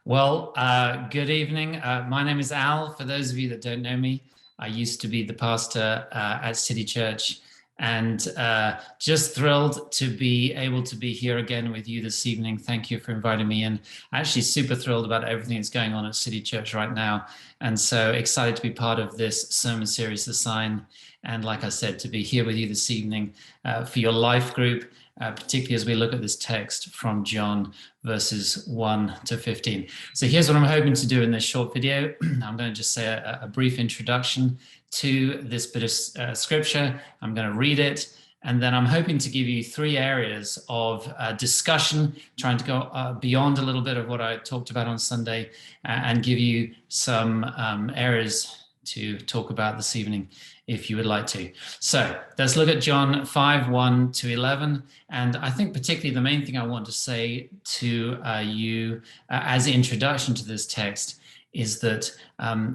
Good evening. My name is Al. For those of you that don't know me, I used to be the pastor at City Church, and just thrilled to be able to be here again with you this evening. Thank you for inviting me in. Actually, super thrilled about everything that's going on at City Church right now, and so excited to be part of this sermon series, The Sign, and like I said, to be here with you this evening for your life group. Particularly as we look at this text from John verses 1 to 15. So here's what I'm hoping to do in this short video. I'm going to just say a brief introduction to this bit of scripture. I'm going to read it, and then I'm hoping to give you three areas of discussion, trying to go beyond a little bit of what I talked about on Sunday, and give you some areas to talk about this evening if you would like to. So let's look at John 5, 1 to 11. And I think particularly the main thing I want to say to you as an introduction to this text is that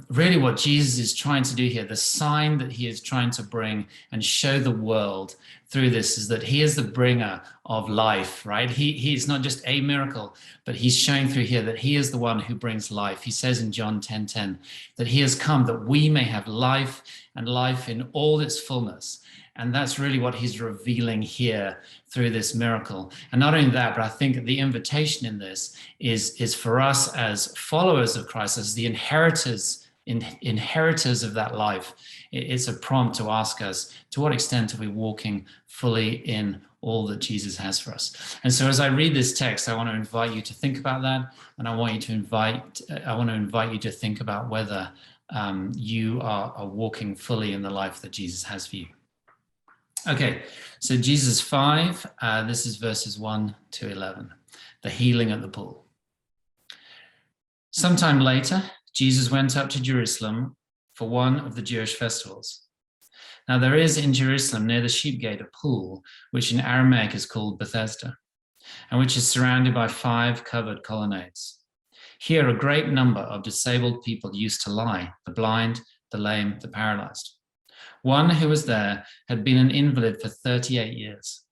really what Jesus is trying to do here, the sign that he is trying to bring and show the world through this, is that he is the bringer of life, right? He's not just a miracle, but he's showing through here that he is the one who brings life. He says in John 10:10 that he has come that we may have life and life in all its fullness. And that's really what he's revealing here through this miracle. And not only that, but I think the invitation in this is for us as followers of Christ, as the inheritors of that life. It's a prompt to ask us, to what extent are we walking fully in all that Jesus has for us? And so as I read this text, I want to invite you to think about that. And I want to invite you to think about whether you are walking fully in the life that Jesus has for you. Okay, so Jesus 5, this is verses 1 to 11, the healing at the pool. Sometime later, Jesus went up to Jerusalem for one of the Jewish festivals. Now there is in Jerusalem near the sheep gate a pool, which in Aramaic is called Bethesda, and which is surrounded by 5 covered colonnades. Here a great number of disabled people used to lie, the blind, the lame, the paralyzed. One who was there had been an invalid for 38 years.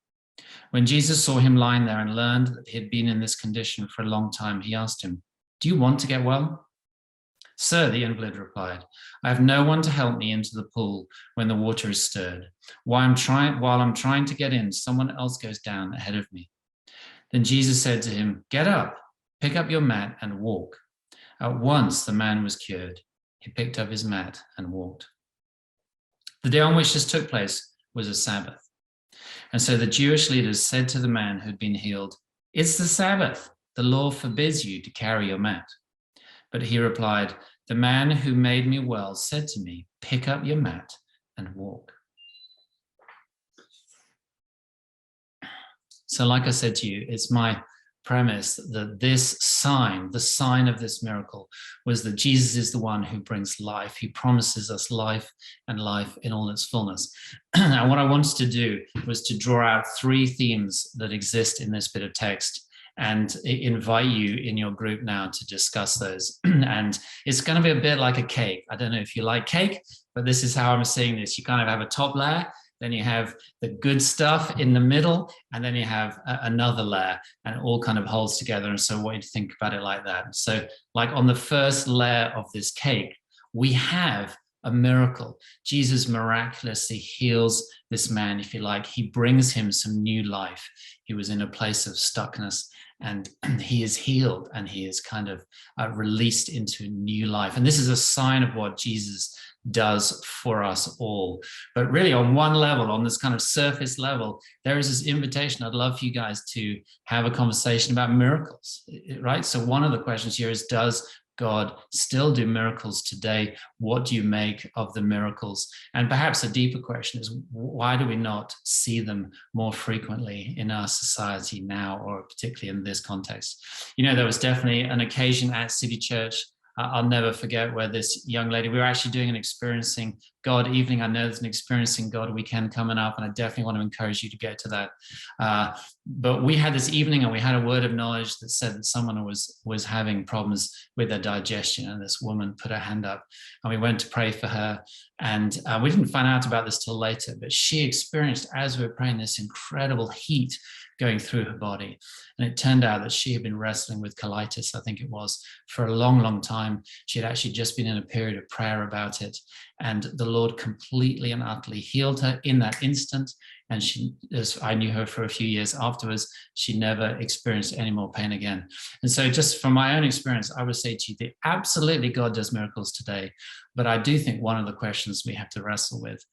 When Jesus saw him lying there and learned that he had been in this condition for a long time, he asked him, "Do you want to get well?" "Sir," the invalid replied, "I have no one to help me into the pool when the water is stirred. While I'm trying to get in, someone else goes down ahead of me." Then Jesus said to him, "Get up, pick up your mat and walk." At once the man was cured. He picked up his mat and walked. The day on which this took place was a Sabbath. And so the Jewish leaders said to the man who'd been healed, "It's the Sabbath. The law forbids you to carry your mat." But he replied, "The man who made me well said to me, 'Pick up your mat and walk.'" So like I said to you, it's my premise that this sign, the sign of this miracle, was that Jesus is the one who brings life. He promises us life and life in all its fullness. And what I wanted to do was to draw out 3 themes that exist in this bit of text and invite you in your group now to discuss those. And it's going to be a bit like a cake. I don't know if you like cake, but this is how I'm seeing this. You kind of have a top layer, then you have the good stuff in the middle, and then you have another layer, and it all kind of holds together. And so I want you to think about it like that. So like on the first layer of this cake, we have a miracle. Jesus miraculously heals this man, if you like. He brings him some new life. He was in a place of stuckness, and he is healed, and he is kind of released into new life. And this is a sign of what Jesus does for us all. But really on one level, on this kind of surface level, there is this invitation. I'd love for you guys to have a conversation about miracles, right? So one of the questions here is, does God still do miracles today? What do you make of the miracles? And perhaps a deeper question is, why do we not see them more frequently in our society now, or particularly in this context? You know, there was definitely an occasion at City Church. I'll never forget where this young lady, we were actually doing an Experiencing God evening. I know there's an Experiencing God weekend coming up, and I definitely want to encourage you to go to that. But we had this evening, and we had a word of knowledge that said that someone was having problems with their digestion, and this woman put her hand up, and we went to pray for her. And we didn't find out about this till later, but she experienced, as we were praying, this incredible heat going through her body. And it turned out that she had been wrestling with colitis, I think it was, for a long, long time. She had actually just been in a period of prayer about it. And the Lord completely and utterly healed her in that instant. And she, as I knew her for a few years afterwards, she never experienced any more pain again. And so just from my own experience, I would say to you that absolutely God does miracles today. But I do think one of the questions we have to wrestle with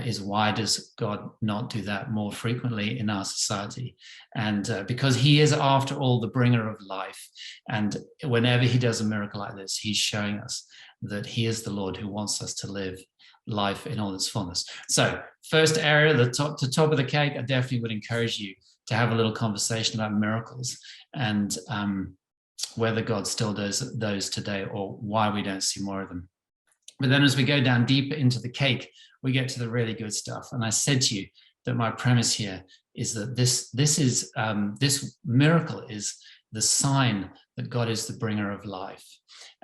is, why does God not do that more frequently in our society? And because he is, after all, the bringer of life. And whenever he does a miracle like this, he's showing us that he is the Lord who wants us to live life in all its fullness. So first area, the top of the cake, I definitely would encourage you to have a little conversation about miracles and whether God still does those today, or why we don't see more of them. But then as we go down deeper into the cake, we get to the really good stuff. And I said to you that my premise here is that this miracle is the sign that God is the bringer of life.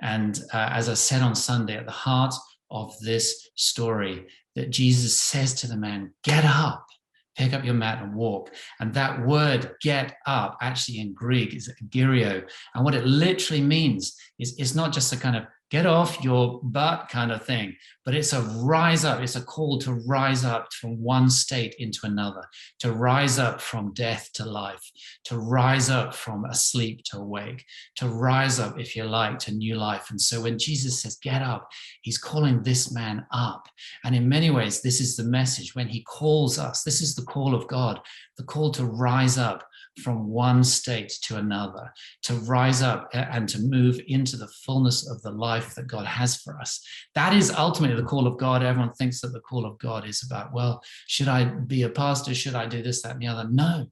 And as I said on Sunday, at the heart of this story, that Jesus says to the man, get up, pick up your mat and walk. And that word get up actually in Greek is gyrio. And what it literally means is it's not just a kind of get off your butt kind of thing, but it's a rise up. It's a call to rise up from one state into another, to rise up from death to life, to rise up from asleep to awake, to rise up, if you like, to new life. And so when Jesus says, get up, he's calling this man up. And in many ways, this is the message. When he calls us, this is the call of God, the call to rise up from one state to another, to rise up and to move into the fullness of the life that God has for us. That is ultimately the call of God. Everyone thinks that the call of God is about, well, should I be a pastor? Should I do this, that, and the other? No.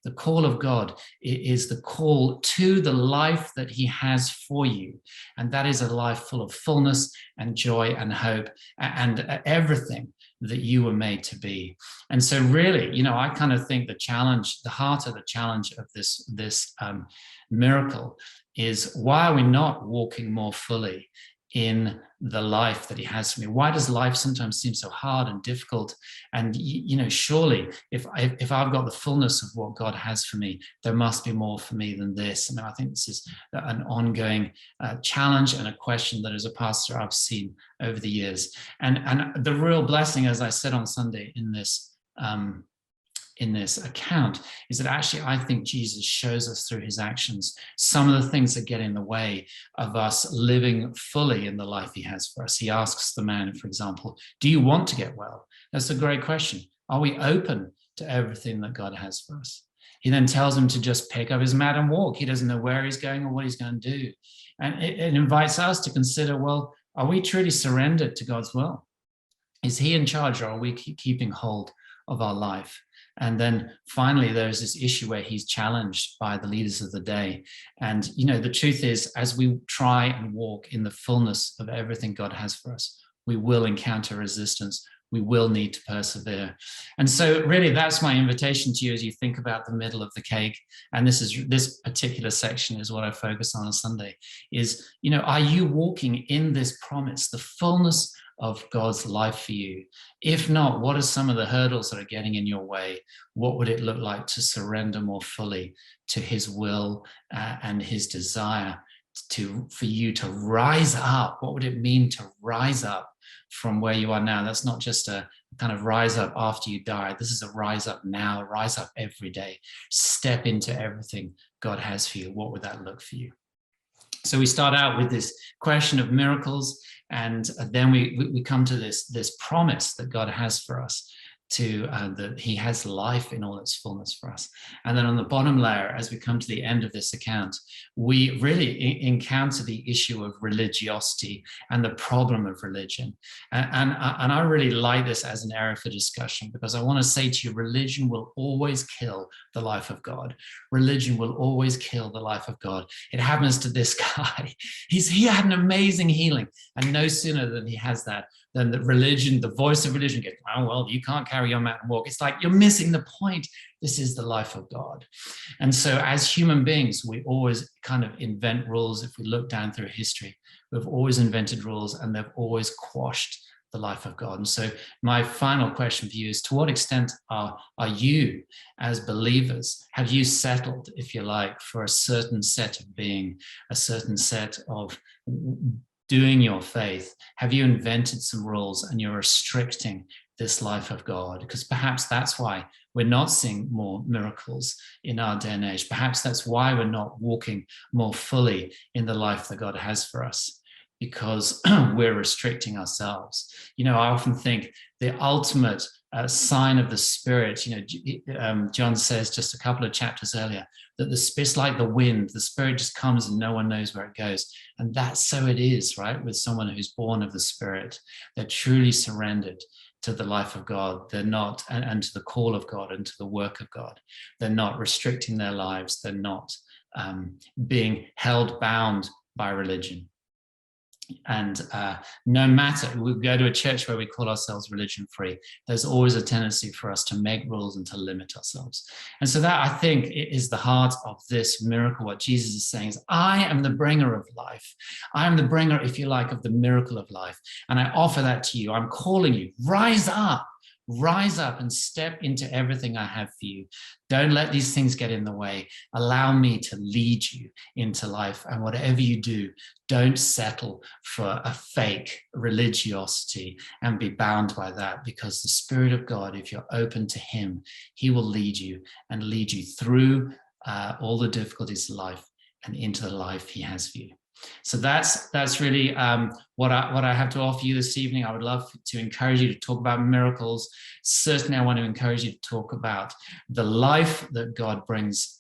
The call of God is the call to the life that he has for you. And that is a life full of fullness and joy and hope and everything that you were made to be. And so really, I kind of think the heart of the challenge of this miracle is, why are we not walking more fully in the life that he has for me? Why does life sometimes seem so hard and difficult? And surely if I've got the fullness of what God has for me, there must be more for me than this. I think this is an ongoing challenge and a question that as a pastor I've seen over the years. And the real blessing, as I said on Sunday in this account, is that actually I think Jesus shows us through his actions some of the things that get in the way of us living fully in the life he has for us. He asks the man, for example, do you want to get well? That's a great question. Are we open to everything that God has for us? He then tells him to just pick up his mat and walk. He doesn't know where he's going or what he's going to do. And it invites us to consider, well, are we truly surrendered to God's will? Is he in charge, or are we keeping hold of our life? And then finally, there's this issue where he's challenged by the leaders of the day. And, the truth is, as we try and walk in the fullness of everything God has for us, we will encounter resistance. We will need to persevere. And so really, that's my invitation to you as you think about the middle of the cake. And this particular section is what I focus on Sunday, is, are you walking in this promise, the fullness of God's life for you? If not, what are some of the hurdles that are getting in your way? What would it look like to surrender more fully to his will and his desire for you to rise up? What would it mean to rise up from where you are now? That's not just a kind of rise up after you die. This is a rise up now, a rise up every day. Step into everything God has for you. What would that look for you? So we start out with this question of miracles, and then we come to this promise that God has for us, that he has life in all its fullness for us. And then on the bottom layer, as we come to the end of this account, we really encounter the issue of religiosity and the problem of religion. And I really like this as an area for discussion, because I want to say to you, religion will always kill the life of God. Religion will always kill the life of God. It happens to this guy. He had an amazing healing, and no sooner than he has that, then the voice of religion gets, oh, well, you can't carry your mat and walk. It's like, you're missing the point. This is the life of God. And so as human beings, we always kind of invent rules. If we look down through history, we've always invented rules, and they've always quashed the life of God. And so my final question for you is, to what extent are you, as believers, have you settled, if you like, for a certain set of being, a certain set of doing your faith? Have you invented some rules and you're restricting this life of God? Because perhaps that's why we're not seeing more miracles in our day and age. Perhaps that's why we're not walking more fully in the life that God has for us, because we're restricting ourselves. I often think the ultimate sign of the Spirit, John says just a couple of chapters earlier, that the Spirit's like the wind. The Spirit just comes and no one knows where it goes. And that's so it is, right? With someone who's born of the Spirit, they're truly surrendered to the life of God. They're not, and to the call of God and to the work of God. They're not restricting their lives. They're not being held bound by religion. And no matter, we go to a church where we call ourselves religion free, there's always a tendency for us to make rules and to limit ourselves. And so that, I think, is the heart of this miracle. What Jesus is saying is, I am the bringer of life. I am the bringer, if you like, of the miracle of life. And I offer that to you. I'm calling you, rise up and step into everything I have for you. Don't let these things get in the way. Allow me to lead you into life. And whatever you do, don't settle for a fake religiosity and be bound by that, because the Spirit of God, if you're open to him, he will lead you and lead you through all the difficulties of life and into the life he has for you. So that's really what I have to offer you this evening. I would love to encourage you to talk about miracles. Certainly, I want to encourage you to talk about the life that God brings,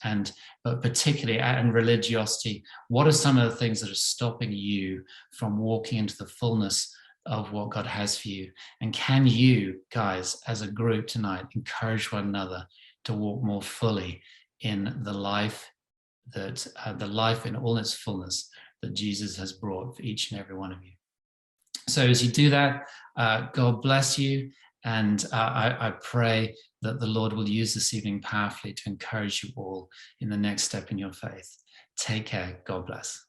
but particularly in religiosity. What are some of the things that are stopping you from walking into the fullness of what God has for you? And can you, guys, as a group tonight, encourage one another to walk more fully in the life in all its fullness that Jesus has brought for each and every one of you? So as you do that, God bless you. And I pray that the Lord will use this evening powerfully to encourage you all in the next step in your faith. Take care. God bless.